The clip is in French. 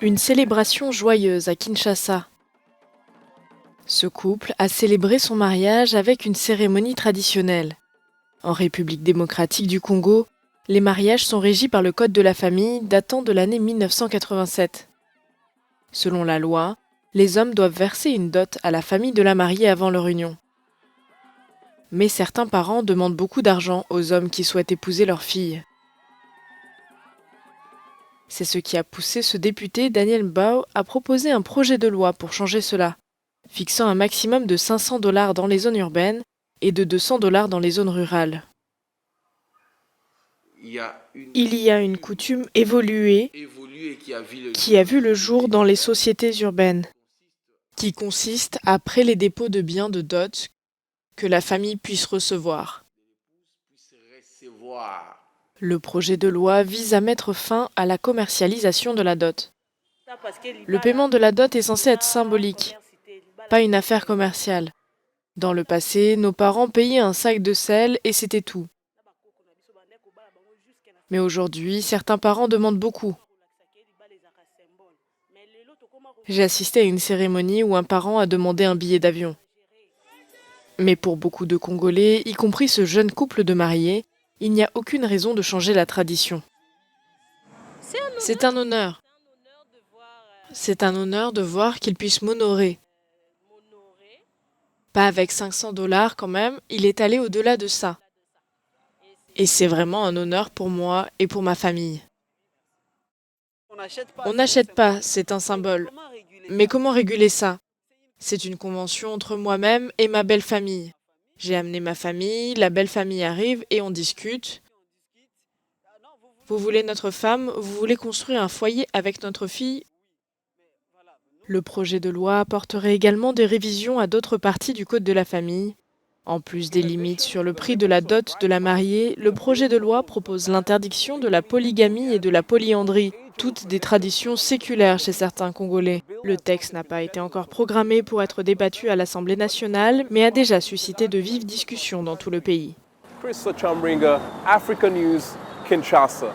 Une célébration joyeuse à Kinshasa. Ce couple a célébré son mariage avec une cérémonie traditionnelle. En République démocratique du Congo, les mariages sont régis par le Code de la famille datant de l'année 1987. Selon la loi, les hommes doivent verser une dot à la famille de la mariée avant leur union. Mais certains parents demandent beaucoup d'argent aux hommes qui souhaitent épouser leur fille. C'est ce qui a poussé ce député Daniel Mbao à proposer un projet de loi pour changer cela, fixant un maximum de 500 $ dans les zones urbaines et de 200 $ dans les zones rurales. Il y a une coutume évoluée qui a vu le jour dans les sociétés urbaines, qui consiste, après les dépôts de biens de dot, que la famille puisse recevoir. Le projet de loi vise à mettre fin à la commercialisation de la dot. Le paiement de la dot est censé être symbolique, pas une affaire commerciale. Dans le passé, nos parents payaient un sac de sel et c'était tout. Mais aujourd'hui, certains parents demandent beaucoup. J'ai assisté à une cérémonie où un parent a demandé un billet d'avion. Mais pour beaucoup de Congolais, y compris ce jeune couple de mariés, il n'y a aucune raison de changer la tradition. C'est un honneur. C'est un honneur de voir qu'ils puissent m'honorer. Pas avec 500 $ quand même, il est allé au-delà de ça. Et c'est vraiment un honneur pour moi et pour ma famille. On n'achète pas, c'est un symbole. Mais comment réguler ça? C'est une convention entre moi-même et ma belle famille. J'ai amené ma famille, la belle famille arrive et on discute. Vous voulez notre femme, vous voulez construire un foyer avec notre fille? Le projet de loi apporterait également des révisions à d'autres parties du Code de la famille. En plus des limites sur le prix de la dot de la mariée, le projet de loi propose l'interdiction de la polygamie et de la polyandrie, toutes des traditions séculaires chez certains Congolais. Le texte n'a pas été encore programmé pour être débattu à l'Assemblée nationale, mais a déjà suscité de vives discussions dans tout le pays. Chris Chambringa, Africa News, Kinshasa.